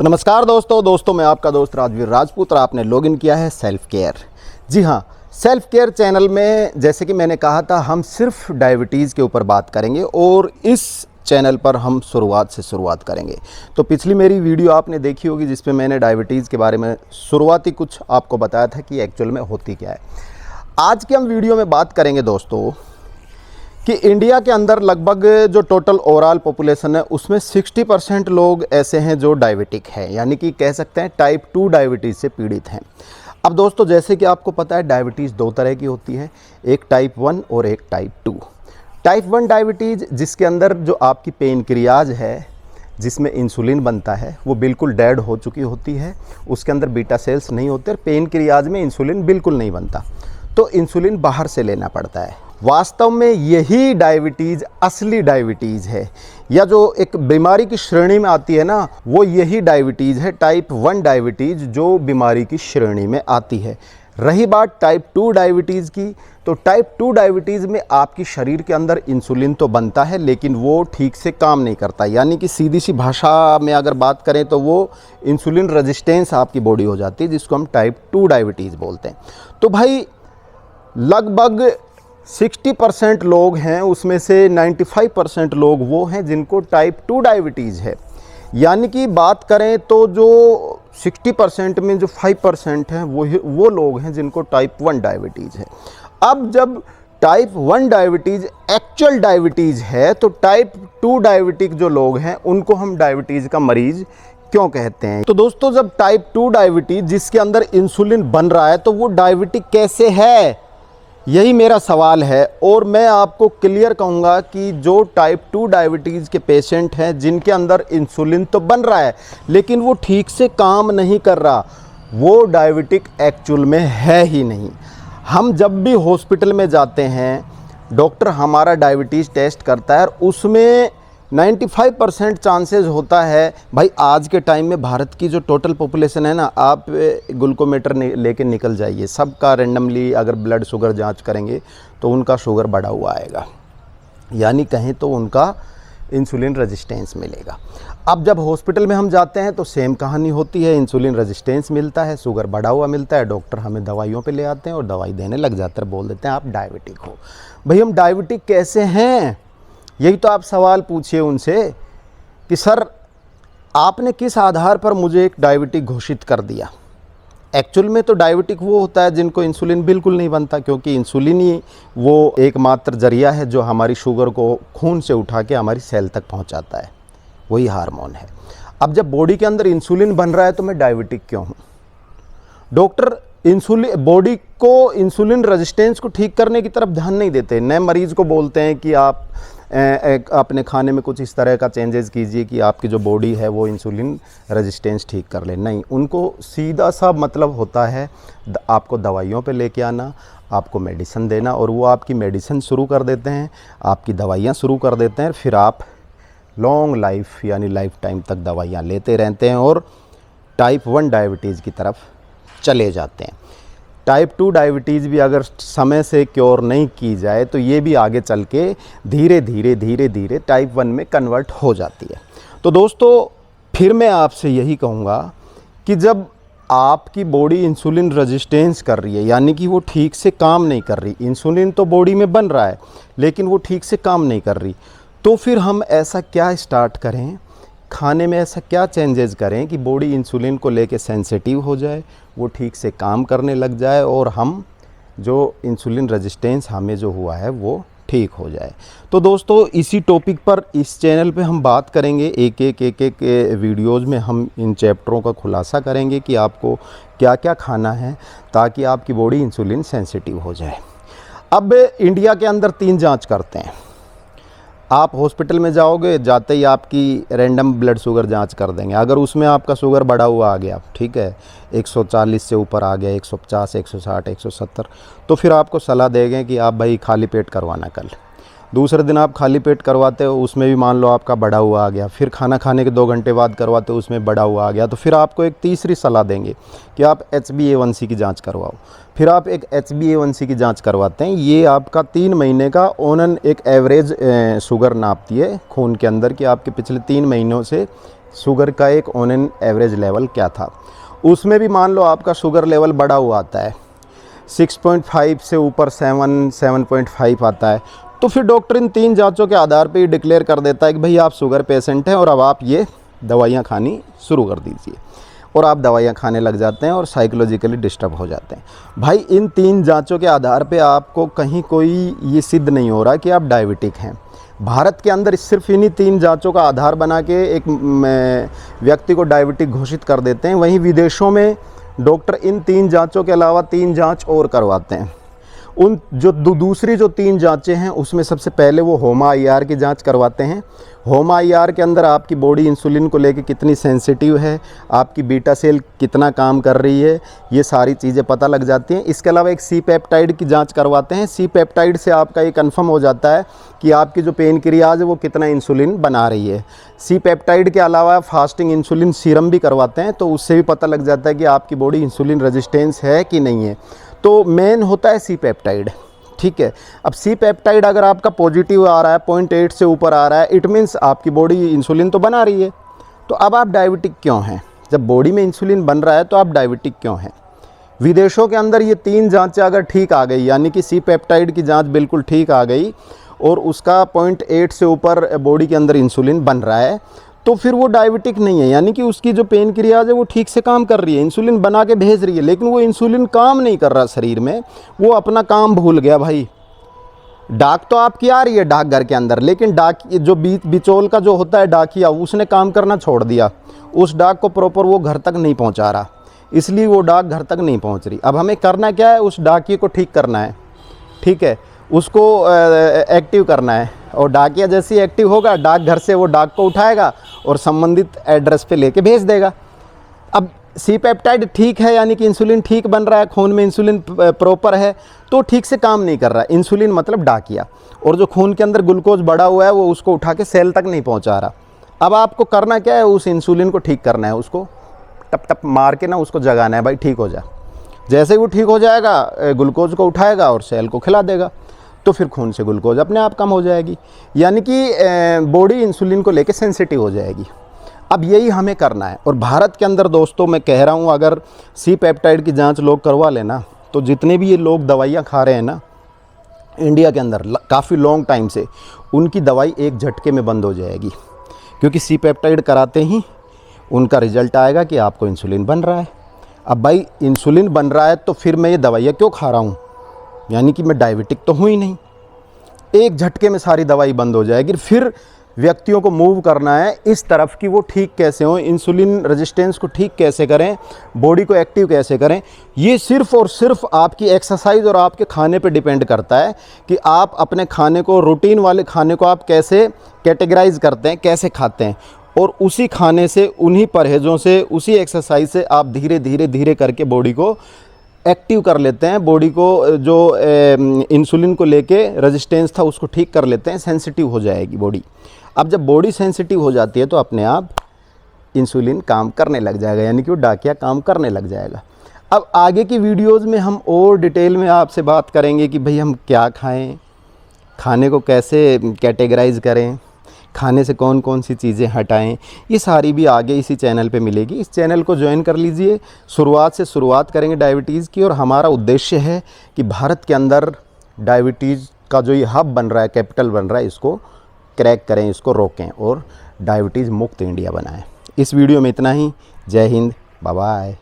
तो नमस्कार दोस्तों मैं आपका दोस्त राजवीर राजपूत और आपने लॉगिन किया है सेल्फ केयर। जी हाँ, सेल्फ केयर चैनल में जैसे कि मैंने कहा था हम सिर्फ डायबिटीज़ के ऊपर बात करेंगे और इस चैनल पर हम शुरुआत करेंगे। तो पिछली मेरी वीडियो आपने देखी होगी जिसमें मैंने डायबिटीज़ के बारे में शुरुआती कुछ आपको बताया था कि एक्चुअल में होती क्या है। आज की हम वीडियो में बात करेंगे दोस्तों कि इंडिया के अंदर लगभग जो टोटल ओवरऑल पॉपुलेशन है उसमें 60% लोग ऐसे हैं जो डायबिटिक हैं, यानी कि कह सकते हैं टाइप 2 डायबिटीज़ से पीड़ित हैं। अब दोस्तों जैसे कि आपको पता है डायबिटीज़ दो तरह की होती है, एक टाइप 1 और एक टाइप 2। टाइप 1 डायबिटीज़ जिसके अंदर जो आपकी पेनक्रियाज है जिसमें इंसुलिन बनता है वो बिल्कुल डेड हो चुकी होती है, उसके अंदर बीटा सेल्स नहीं होते और पेनक्रियाज में इंसुलिन बिल्कुल नहीं बनता, तो इंसुलिन बाहर से लेना पड़ता है। वास्तव में यही डायबिटीज़ असली डायबिटीज़ है, या जो एक बीमारी की श्रेणी में आती है ना, वो यही डायबिटीज़ है, टाइप 1 डायबिटीज़ जो बीमारी की श्रेणी में आती है। रही बात टाइप 2 डायबिटीज़ की, तो टाइप 2 डायबिटीज़ में आपकी शरीर के अंदर इंसुलिन तो बनता है लेकिन वो ठीक से काम नहीं करता, यानी कि सीधी सी भाषा में अगर बात करें तो वो इंसुलिन रेजिस्टेंस आपकी बॉडी हो जाती है, जिसको हम टाइप 2 डायबिटीज़ बोलते हैं। तो भाई लगभग 60% लोग हैं, उसमें से 95% लोग वो हैं जिनको टाइप 2 डायबिटीज़ है। यानी कि बात करें तो जो 60% में जो 5% हैं वो लोग हैं जिनको टाइप 1 डायबिटीज़ है। अब जब टाइप 1 डायबिटीज़ एक्चुअल डायबिटीज़ है तो टाइप 2 डायबिटिक जो लोग हैं उनको हम डायबिटीज़ का मरीज़ क्यों कहते हैं? तो दोस्तों जब टाइप 2 डायबिटीज़ जिसके अंदर इंसुलिन बन रहा है तो वो डायबिटिक कैसे है, यही मेरा सवाल है। और मैं आपको क्लियर कहूँगा कि जो टाइप 2 डायबिटीज़ के पेशेंट हैं जिनके अंदर इंसुलिन तो बन रहा है लेकिन वो ठीक से काम नहीं कर रहा, वो डायबिटिक एक्चुअल में है ही नहीं। हम जब भी हॉस्पिटल में जाते हैं डॉक्टर हमारा डायबिटीज़ टेस्ट करता है और उसमें 95% चांसेस होता है। भाई आज के टाइम में भारत की जो टोटल पॉपुलेशन है ना, आप ग्लूकोमीटर लेके निकल जाइए, सबका रेंडमली अगर ब्लड शुगर जांच करेंगे तो उनका शुगर बढ़ा हुआ आएगा, यानी कहें तो उनका इंसुलिन रेजिस्टेंस मिलेगा। अब जब हॉस्पिटल में हम जाते हैं तो सेम कहानी होती है, इंसुलिन रेजिस्टेंस मिलता है, शुगर बढ़ा हुआ मिलता है, डॉक्टर हमें दवाइयों पे ले आते हैं और दवाई देने लग जाते हैं, बोल देते हैं आप डायबिटिक हो। भाई हम डायबिटिक कैसे हैं, यही तो आप सवाल पूछिए उनसे कि सर आपने किस आधार पर मुझे एक डायबिटिक घोषित कर दिया। एक्चुअल में तो डायबिटिक वो होता है जिनको इंसुलिन बिल्कुल नहीं बनता, क्योंकि इंसुलिन ही वो एकमात्र जरिया है जो हमारी शुगर को खून से उठा के हमारी सेल तक पहुंचाता है, वही हार्मोन है। अब जब बॉडी के अंदर इंसुलिन बन रहा है तो मैं डायबिटिक क्यों हूँ? डॉक्टर बॉडी को इंसुलिन रेजिस्टेंस को ठीक करने की तरफ ध्यान नहीं देते, नए मरीज़ को बोलते हैं कि आप अपने खाने में कुछ इस तरह का चेंजेस कीजिए कि आपकी जो बॉडी है वो इंसुलिन रेजिस्टेंस ठीक कर ले। नहीं, उनको सीधा सा मतलब होता है आपको दवाइयों पे लेके आना, आपको मेडिसिन देना, और वो आपकी मेडिसिन शुरू कर देते हैं, आपकी दवाइयाँ शुरू कर देते हैं, फिर आप लॉन्ग लाइफ यानी लाइफ टाइम तक दवाइयाँ लेते रहते हैं और टाइप 1 डायबिटीज़ की तरफ चले जाते हैं। टाइप 2 डायबिटीज़ भी अगर समय से क्योर नहीं की जाए तो ये भी आगे चल के धीरे धीरे टाइप 1 में कन्वर्ट हो जाती है। तो दोस्तों फिर मैं आपसे यही कहूँगा कि जब आपकी बॉडी इंसुलिन रेजिस्टेंस कर रही है, यानी कि वो ठीक से काम नहीं कर रही, इंसुलिन तो बॉडी में बन रहा है लेकिन वो ठीक से काम नहीं कर रही, तो फिर हम ऐसा क्या स्टार्ट करें, खाने में ऐसा क्या चेंजेस करें कि बॉडी इंसुलिन को लेके सेंसिटिव हो जाए, वो ठीक से काम करने लग जाए और हम जो इंसुलिन रेजिस्टेंस हमें जो हुआ है वो ठीक हो जाए। तो दोस्तों इसी टॉपिक पर इस चैनल पे हम बात करेंगे, एक वीडियोज़ में हम इन चैप्टरों का खुलासा करेंगे कि आपको क्या क्या खाना है ताकि आपकी बॉडी इंसुलिन सेंसिटिव हो जाए। अब इंडिया के अंदर 3 जाँच करते हैं। आप हॉस्पिटल में जाओगे, जाते ही आपकी रैंडम ब्लड शुगर जांच कर देंगे, अगर उसमें आपका शुगर बढ़ा हुआ आ गया, ठीक है, 140 से ऊपर आ गया, 150, 160, 170, तो फिर आपको सलाह देंगे कि आप भाई खाली पेट करवाना कल। दूसरे दिन आप खाली पेट करवाते हो, उसमें भी मान लो आपका बढ़ा हुआ आ गया, फिर खाना खाने के 2 घंटे बाद करवाते हो, उसमें बढ़ा हुआ आ गया, तो फिर आपको एक तीसरी सलाह देंगे कि आप HbA1c की जांच करवाओ। फिर आप एक HbA1c की जांच करवाते हैं, ये आपका 3 महीने का ऑन एक एवरेज शुगर नापती है खून के अंदर कि आपके पिछले 3 महीनों से शुगर का एक ऑन एन एवरेज लेवल क्या था। उसमें भी मान लो आपका शुगर लेवल बढ़ा हुआ आता है, 6.5 से ऊपर 7.5 आता है, तो फिर डॉक्टर इन 3 जांचों के आधार पे ही डिक्लेयर कर देता है कि भाई आप शुगर पेशेंट हैं और अब आप ये दवाइयाँ खानी शुरू कर दीजिए। और आप दवाइयाँ खाने लग जाते हैं और साइकोलॉजिकली डिस्टर्ब हो जाते हैं। भाई इन 3 जांचों के आधार पे आपको कहीं कोई ये सिद्ध नहीं हो रहा कि आप डायबिटिक हैं। भारत के अंदर सिर्फ इन्हीं 3 जांचों का आधार बना के एक व्यक्ति को डायबिटिक घोषित कर देते हैं। वहीं विदेशों में डॉक्टर इन 3 जांचों के अलावा 3 जांच और करवाते हैं। उन जो दूसरी जो 3 जांचें हैं उसमें सबसे पहले वो होमा IR की जांच करवाते हैं। होमा IR के अंदर आपकी बॉडी इंसुलिन को लेके कितनी सेंसिटिव है, आपकी बीटा सेल कितना काम कर रही है, ये सारी चीज़ें पता लग जाती हैं। इसके अलावा एक C पेप्टाइड की जांच करवाते हैं। C पेप्टाइड से आपका ये कंफर्म हो जाता है कि आपकी जो पेनक्रियाज है वो कितना इंसुलिन बना रही है। C पेप्टाइड के अलावा फास्टिंग इंसुलिन सीरम भी करवाते हैं, तो उससे भी पता लग जाता है कि आपकी बॉडी इंसुलिन रेजिस्टेंस है कि नहीं है। तो मेन होता है C पेप्टाइड, ठीक है। अब C पेप्टाइड अगर आपका पॉजिटिव आ रहा है, 0.8 से ऊपर आ रहा है, इट मीन्स आपकी बॉडी इंसुलिन तो बना रही है। तो अब आप डायबिटिक क्यों हैं? जब बॉडी में इंसुलिन बन रहा है तो आप डायबिटिक क्यों हैं? विदेशों के अंदर ये 3 जांचें अगर ठीक आ गई, यानी कि C पेप्टाइड की जांच बिल्कुल ठीक आ गई और उसका 0.8 से ऊपर बॉडी के अंदर इंसुलिन बन रहा है, तो फिर वो डायबिटिक नहीं है। यानी कि उसकी जो पेनक्रियाज है वो ठीक से काम कर रही है, इंसुलिन बना के भेज रही है, लेकिन वो इंसुलिन काम नहीं कर रहा शरीर में, वो अपना काम भूल गया। भाई डाक तो आपकी आ रही है डाकघर के अंदर, लेकिन डाक जो बिचौल का जो होता है डाकिया, उसने काम करना छोड़ दिया। उस डाक को प्रॉपर वो घर तक नहीं पहुंचा रहा, इसलिए वो डाक घर तक नहीं पहुंच रही। अब हमें करना क्या है? उस डाकिए को ठीक करना है, ठीक है, उसको एक्टिव करना है। और डाकिया जैसे ही एक्टिव होगा, डाकघर से वो डाक को उठाएगा और संबंधित एड्रेस पे लेके भेज देगा। अब C पेप्टाइड ठीक है, यानी कि इंसुलिन ठीक बन रहा है, खून में इंसुलिन प्रॉपर है, तो ठीक से काम नहीं कर रहा। इंसुलिन मतलब डाकिया, और जो खून के अंदर ग्लूकोज बढ़ा हुआ है वो उसको उठा के सेल तक नहीं पहुंचा रहा। अब आपको करना क्या है? उस इंसुलिन को ठीक करना है, उसको टप टप मार के ना उसको जगाना है, भाई ठीक हो जा। जैसे ही वो ठीक हो जाएगा, ग्लूकोज को उठाएगा और सेल को खिला देगा, तो फिर खून से ग्लूकोज अपने आप कम हो जाएगी, यानी कि बॉडी इंसुलिन को लेके सेंसिटिव हो जाएगी। अब यही हमें करना है। और भारत के अंदर दोस्तों मैं कह रहा हूँ, अगर C पेप्टाइड की जांच लोग करवा लेना, तो जितने भी ये लोग दवाइयाँ खा रहे हैं ना इंडिया के अंदर काफ़ी लॉन्ग टाइम से, उनकी दवाई एक झटके में बंद हो जाएगी। क्योंकि C पेप्टाइड कराते ही उनका रिजल्ट आएगा कि आपको इंसुलिन बन रहा है। अब भाई इंसुलिन बन रहा है तो फिर मैं ये दवाइयाँ क्यों खा रहा हूँ? यानी कि मैं डायबिटिक तो हूँ ही नहीं। एक झटके में सारी दवाई बंद हो जाएगी। फिर व्यक्तियों को मूव करना है इस तरफ कि वो ठीक कैसे हों, इंसुलिन रेजिस्टेंस को ठीक कैसे करें, बॉडी को एक्टिव कैसे करें। ये सिर्फ़ और सिर्फ आपकी एक्सरसाइज और आपके खाने पे डिपेंड करता है कि आप अपने खाने को, रूटीन वाले खाने को आप कैसे कैटेगराइज करते हैं, कैसे खाते हैं, और उसी खाने से, उन्हीं परहेज़ों से, उसी एक्सरसाइज से आप धीरे धीरे धीरे करके बॉडी को एक्टिव कर लेते हैं। बॉडी को जो इंसुलिन को लेके रेजिस्टेंस था उसको ठीक कर लेते हैं, सेंसिटिव हो जाएगी बॉडी। अब जब बॉडी सेंसिटिव हो जाती है तो अपने आप इंसुलिन काम करने लग जाएगा, यानी कि वो डाकिया काम करने लग जाएगा। अब आगे की वीडियोज़ में हम और डिटेल में आपसे बात करेंगे कि भाई हम क्या खाएं, खाने को कैसे कैटेगराइज करें, खाने से कौन कौन सी चीज़ें हटाएं, ये सारी भी आगे इसी चैनल पे मिलेगी। इस चैनल को ज्वाइन कर लीजिए। शुरुआत से शुरुआत करेंगे डायबिटीज़ की, और हमारा उद्देश्य है कि भारत के अंदर डायबिटीज़ का जो ये हब बन रहा है, कैपिटल बन रहा है, इसको क्रैक करें, इसको रोकें और डायबिटीज़ मुक्त इंडिया बनाएं। इस वीडियो में इतना ही। जय हिंद, बाय बाय।